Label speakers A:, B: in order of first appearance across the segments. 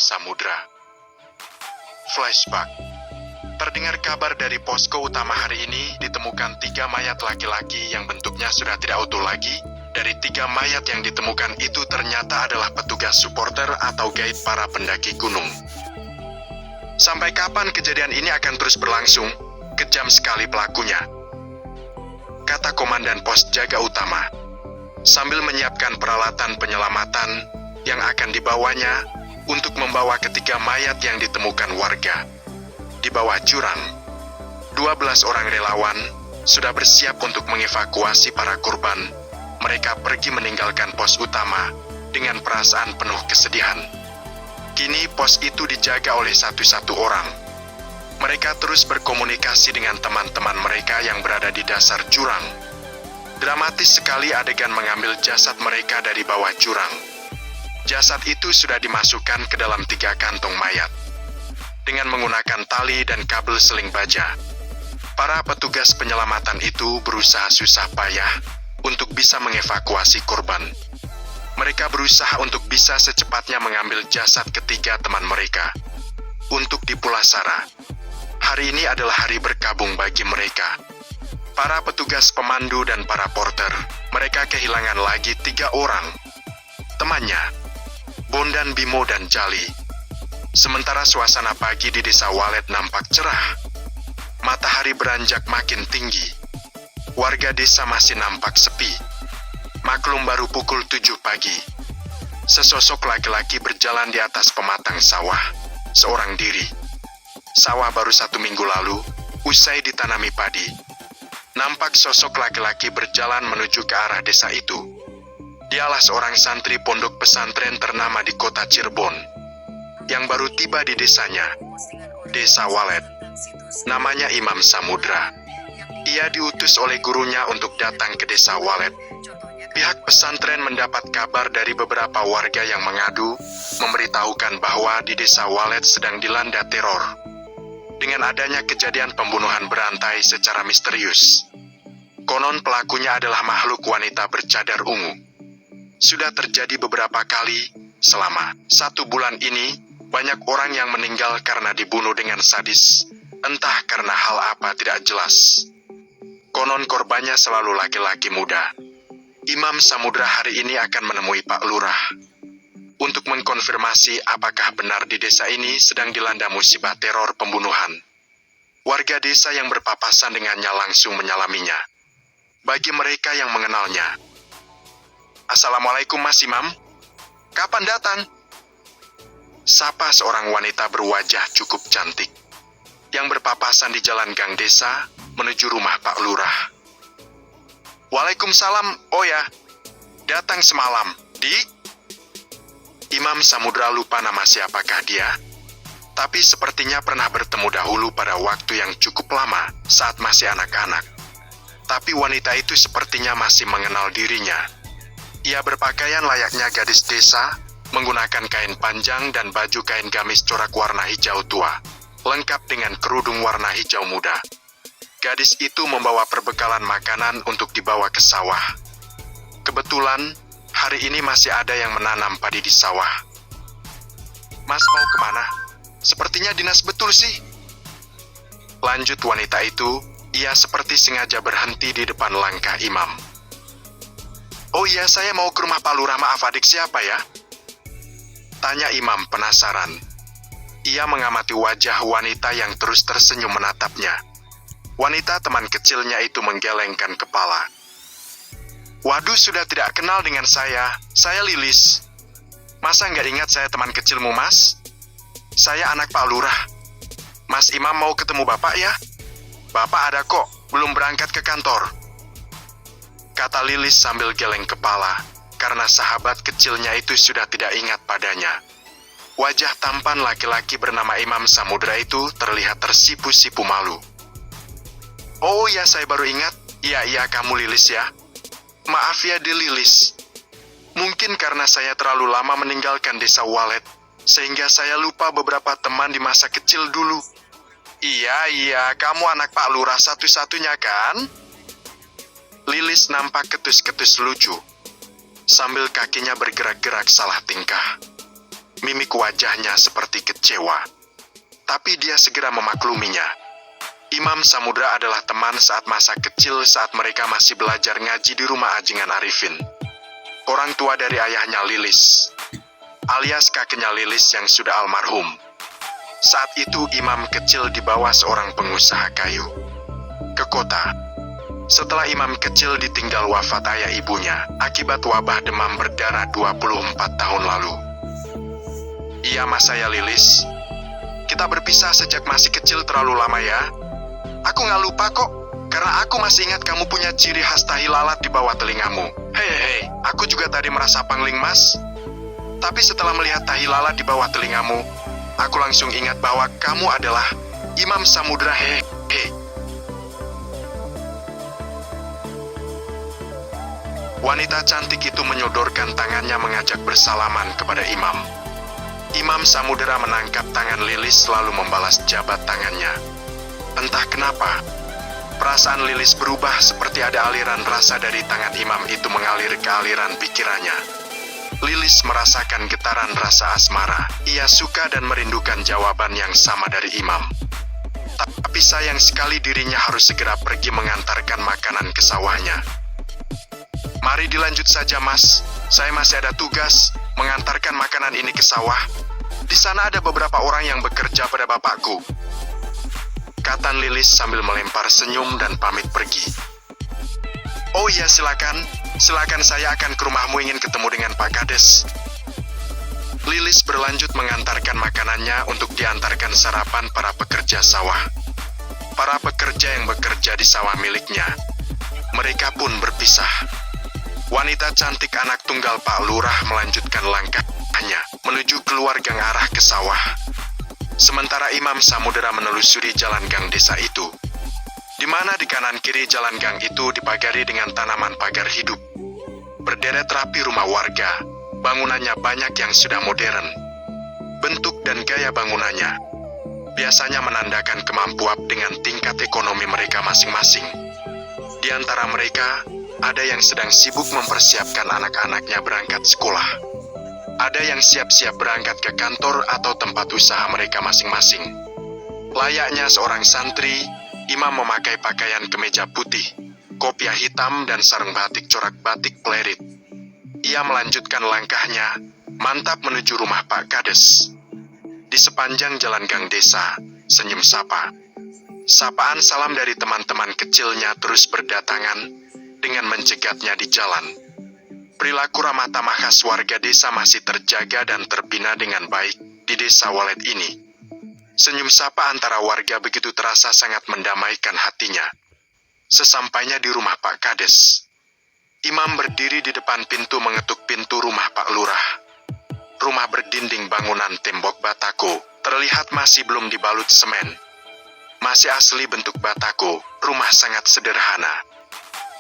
A: Samudra. Flashback. Terdengar kabar dari posko utama hari ini ditemukan 3 mayat laki-laki yang bentuknya sudah tidak utuh lagi. Dari 3 mayat yang ditemukan itu ternyata adalah petugas supporter atau guide para pendaki gunung. Sampai kapan kejadian ini akan terus berlangsung? Kejam sekali pelakunya, kata Komandan Pos Jaga Utama, sambil menyiapkan peralatan penyelamatan yang akan dibawanya untuk membawa ketiga mayat yang ditemukan warga. Di bawah jurang, 12 orang relawan sudah bersiap untuk mengevakuasi para korban. Mereka pergi meninggalkan pos utama dengan perasaan penuh kesedihan. Kini pos itu dijaga oleh satu orang. Mereka terus berkomunikasi dengan teman-teman mereka yang berada di dasar jurang. Dramatis sekali adegan mengambil jasad mereka dari bawah jurang. Jasad itu sudah dimasukkan ke dalam 3 kantong mayat. Dengan menggunakan tali dan kabel seling baja, para petugas penyelamatan itu berusaha susah payah untuk bisa mengevakuasi korban. Mereka berusaha untuk bisa secepatnya mengambil jasad ketiga teman mereka. Untuk di Pulasara, hari ini adalah hari berkabung bagi mereka. Para petugas pemandu dan para porter, mereka kehilangan lagi 3 orang temannya, Bondan, Bimo, dan Jali. Sementara suasana pagi di Desa Walet nampak cerah. Matahari beranjak makin tinggi. Warga desa masih nampak sepi. Maklum baru pukul 7 pagi. Sesosok laki-laki berjalan di atas pematang sawah, seorang diri. Sawah baru 1 minggu lalu, usai ditanami padi. Nampak sosok laki-laki berjalan menuju ke arah desa itu. Dialah seorang santri pondok pesantren ternama di kota Cirebon, yang baru tiba di desanya, Desa Walet. Namanya Imam Samudra. Ia diutus oleh gurunya untuk datang ke Desa Walet. Pihak pesantren mendapat kabar dari beberapa warga yang mengadu, memberitahukan bahwa di Desa Walet sedang dilanda teror. Dengan adanya kejadian pembunuhan berantai secara misterius. Konon pelakunya adalah makhluk wanita bercadar ungu. Sudah terjadi beberapa kali, selama 1 bulan ini, banyak orang yang meninggal karena dibunuh dengan sadis, entah karena hal apa tidak jelas. Konon korbannya selalu laki-laki muda. Imam Samudra hari ini akan menemui Pak Lurah untuk mengkonfirmasi apakah benar di desa ini sedang dilanda musibah teror pembunuhan. Warga desa yang berpapasan dengannya langsung menyalaminya. Bagi mereka yang mengenalnya, "Assalamualaikum Mas Imam, kapan datang?" Sapa seorang wanita berwajah cukup cantik, yang berpapasan di jalan gang desa menuju rumah Pak Lurah. "Waalaikumsalam, oh ya, datang semalam, di..." Imam Samudra lupa nama siapakah dia, tapi sepertinya pernah bertemu dahulu pada waktu yang cukup lama saat masih anak-anak. Tapi wanita itu sepertinya masih mengenal dirinya. Ia berpakaian layaknya gadis desa, menggunakan kain panjang dan baju kain gamis corak warna hijau tua, lengkap dengan kerudung warna hijau muda. Gadis itu membawa perbekalan makanan untuk dibawa ke sawah. Kebetulan, hari ini masih ada yang menanam padi di sawah. "Mas mau kemana? Sepertinya dinas betul sih." Lanjut wanita itu, ia seperti sengaja berhenti di depan langkah Imam. "Oh iya, saya mau ke rumah Pak Lurah, maaf adik siapa ya?" Tanya Imam penasaran. Ia mengamati wajah wanita yang terus tersenyum menatapnya. Wanita teman kecilnya itu menggelengkan kepala. "Waduh, sudah tidak kenal dengan saya Lilis. Masa nggak ingat saya teman kecilmu, Mas? Saya anak Pak Lurah. Mas Imam mau ketemu Bapak ya? Bapak ada kok, belum berangkat ke kantor," kata Lilis sambil geleng kepala, karena sahabat kecilnya itu sudah tidak ingat padanya. Wajah tampan laki-laki bernama Imam Samudra itu terlihat tersipu-sipu malu. "Oh ya, saya baru ingat. Iya, kamu Lilis ya. Maaf ya, Lilis. Mungkin karena saya terlalu lama meninggalkan Desa Walet, sehingga saya lupa beberapa teman di masa kecil dulu." Iya, kamu anak Pak Lurah satu-satunya kan?" Lilis nampak ketus-ketus lucu, sambil kakinya bergerak-gerak salah tingkah. mimik wajahnya seperti kecewa. Tapi dia segera memakluminya. Imam Samudra adalah teman saat masa kecil saat mereka masih belajar ngaji di rumah Ajengan Arifin. Orang tua dari ayahnya Lilis, alias kakeknya Lilis yang sudah almarhum. Saat itu Imam kecil dibawa seorang pengusaha kayu ke kota. Setelah Imam kecil ditinggal wafat ayah ibunya akibat wabah demam berdarah 24 tahun lalu. Iya mas, saya Lilis. Kita berpisah sejak masih kecil terlalu lama ya. Aku nggak lupa kok, karena aku masih ingat kamu punya ciri khas tahi lalat di bawah telingamu. Hei, aku juga tadi merasa pangling mas. Tapi setelah melihat tahi lalat di bawah telingamu, aku langsung ingat bahwa kamu adalah Imam Samudra. Hei. Wanita cantik itu menyodorkan tangannya mengajak bersalaman kepada Imam. Imam Samudra menangkap tangan Lilis lalu membalas jabat tangannya. Entah kenapa, perasaan Lilis berubah seperti ada aliran rasa dari tangan Imam itu mengalir ke aliran pikirannya. Lilis merasakan getaran rasa asmara. Ia suka dan merindukan jawaban yang sama dari Imam. Tapi sayang sekali dirinya harus segera pergi mengantarkan makanan ke sawahnya. Mari dilanjut saja mas, saya masih ada tugas mengantarkan makanan ini ke sawah. Di sana ada beberapa orang yang bekerja pada bapakku, kata Lilis sambil melempar senyum dan pamit pergi. Oh iya, silakan saya akan ke rumahmu, ingin ketemu dengan Pak Kades. Lilis berlanjut mengantarkan makanannya untuk diantarkan sarapan para pekerja sawah. Para pekerja yang bekerja di sawah miliknya, mereka pun berpisah. Wanita cantik anak tunggal Pak Lurah melanjutkan langkahnya menuju keluar gang arah ke sawah. Sementara Imam Samudra menelusuri jalan gang desa itu, di mana di kanan kiri jalan gang itu dipagari dengan tanaman pagar hidup. Berderet rapi rumah warga, bangunannya banyak yang sudah modern. Bentuk dan gaya bangunannya biasanya menandakan kemampuan dengan tingkat ekonomi mereka masing-masing. Di antara mereka, ada yang sedang sibuk mempersiapkan anak-anaknya berangkat sekolah. Ada yang siap-siap berangkat ke kantor atau tempat usaha mereka masing-masing. Layaknya seorang santri, Imam memakai pakaian kemeja putih, kopiah hitam dan sarung batik corak batik plerit. Ia melanjutkan langkahnya, mantap menuju rumah Pak Kades. Di sepanjang jalan gang desa, senyum sapa. Sapaan salam dari teman-teman kecilnya terus berdatangan, dengan mencegatnya di jalan. Perilaku ramah tamah khas warga desa masih terjaga dan terbina dengan baik di desa Walet ini. Senyum sapa antara warga begitu terasa sangat mendamaikan hatinya. Sesampainya di rumah Pak Kades, Imam berdiri di depan pintu mengetuk pintu rumah Pak Lurah. Rumah berdinding bangunan tembok batako, terlihat masih belum dibalut semen. Masih asli bentuk batako, rumah sangat sederhana.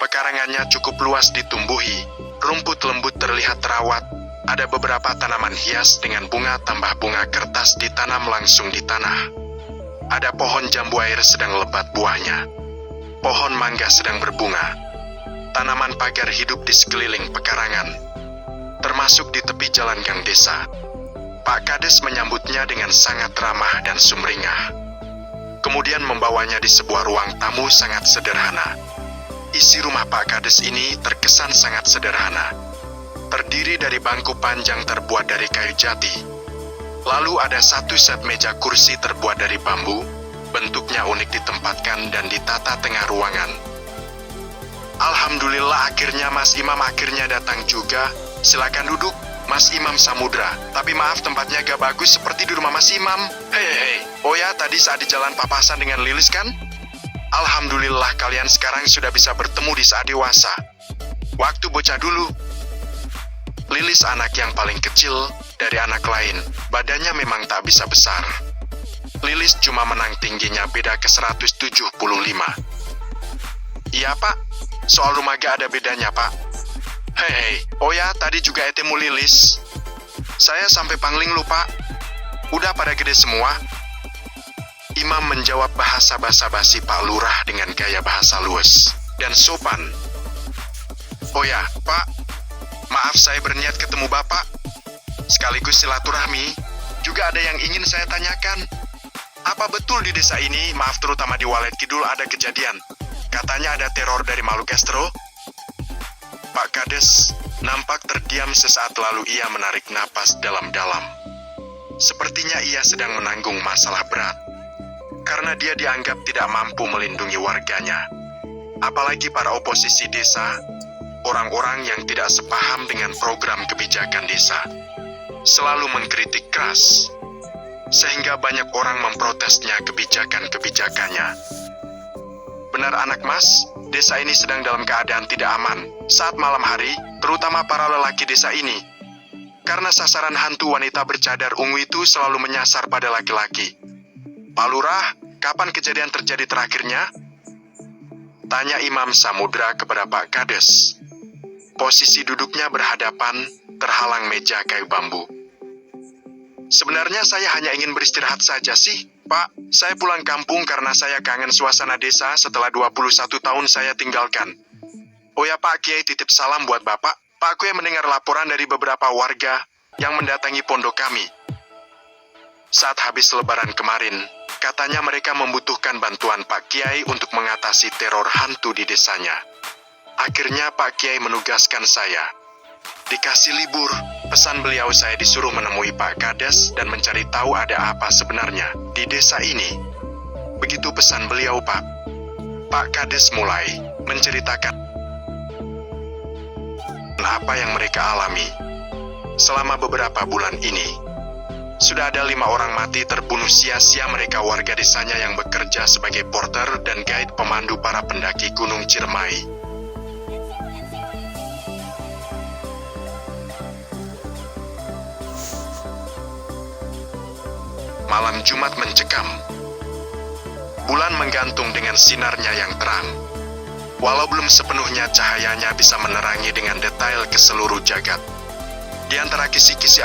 A: Pekarangannya cukup luas ditumbuhi, rumput lembut terlihat terawat, ada beberapa tanaman hias dengan bunga tambah bunga kertas ditanam langsung di tanah. Ada pohon jambu air sedang lebat buahnya. Pohon mangga sedang berbunga. Tanaman pagar hidup di sekeliling pekarangan, termasuk di tepi jalan gang desa. Pak Kades menyambutnya dengan sangat ramah dan sumringah. Kemudian membawanya di sebuah ruang tamu sangat sederhana. Isi rumah Pak Kades ini terkesan sangat sederhana. Terdiri dari bangku panjang terbuat dari kayu jati. Lalu ada satu set meja kursi terbuat dari bambu, bentuknya unik ditempatkan dan ditata tengah ruangan. Alhamdulillah akhirnya Mas Imam akhirnya datang juga. Silakan duduk, Mas Imam Samudra. Tapi maaf tempatnya gak bagus seperti di rumah Mas Imam. Hei. Oh ya, tadi saat di jalan papasan dengan Lilis kan? Alhamdulillah kalian sekarang sudah bisa bertemu di saat dewasa. Waktu bocah dulu. Lilis anak yang paling kecil dari anak lain, badannya memang tak bisa besar. Lilis cuma menang tingginya beda ke 175. Iya pak, soal rumah gak ada bedanya pak. Hei, oh ya tadi juga etemu Lilis. Saya sampai pangling lupa. Udah pada gede semua. Imam menjawab bahasa basa-basi Pak Lurah dengan gaya bahasa luwes dan sopan. Oh ya, Pak, maaf saya berniat ketemu Bapak. Sekaligus silaturahmi, juga ada yang ingin saya tanyakan. Apa betul di desa ini, maaf terutama di Walet Kidul ada kejadian? Katanya ada teror dari makhluk estro? Pak Kades nampak terdiam sesaat lalu ia menarik napas dalam-dalam. Sepertinya ia sedang menanggung masalah berat. Karena dia dianggap tidak mampu melindungi warganya. Apalagi para oposisi desa, orang-orang yang tidak sepaham dengan program kebijakan desa. Selalu mengkritik keras, sehingga banyak orang memprotesnya kebijakan-kebijakannya. Benar anak mas, desa ini sedang dalam keadaan tidak aman saat malam hari, terutama para lelaki desa ini. Karena sasaran hantu wanita bercadar ungu itu selalu menyasar pada laki-laki. Pak Lurah, kapan kejadian terjadi terakhirnya? Tanya Imam Samudra kepada Pak Kades. Posisi duduknya berhadapan, terhalang meja kayu bambu. Sebenarnya saya hanya ingin beristirahat saja sih, Pak. Saya pulang kampung karena saya kangen suasana desa setelah 21 tahun saya tinggalkan. Oh ya Pak Kiai, titip salam buat Bapak. Pak Kiai mendengar laporan dari beberapa warga yang mendatangi pondok kami. Saat habis lebaran kemarin, katanya mereka membutuhkan bantuan Pak Kiai untuk mengatasi teror hantu di desanya. Akhirnya Pak Kiai menugaskan saya. Dikasih libur, pesan beliau saya disuruh menemui Pak Kades dan mencari tahu ada apa sebenarnya di desa ini. Begitu pesan beliau Pak. Pak Kades mulai menceritakan apa yang mereka alami selama beberapa bulan ini. Sudah ada 5 orang mati terbunuh sia-sia mereka warga desanya yang bekerja sebagai porter dan guide pemandu para pendaki Gunung Ciremai. Malam Jumat mencekam. Bulan menggantung dengan sinarnya yang terang. Walau belum sepenuhnya cahayanya bisa menerangi dengan detail ke seluruh jagat. Di antara kisi-kisi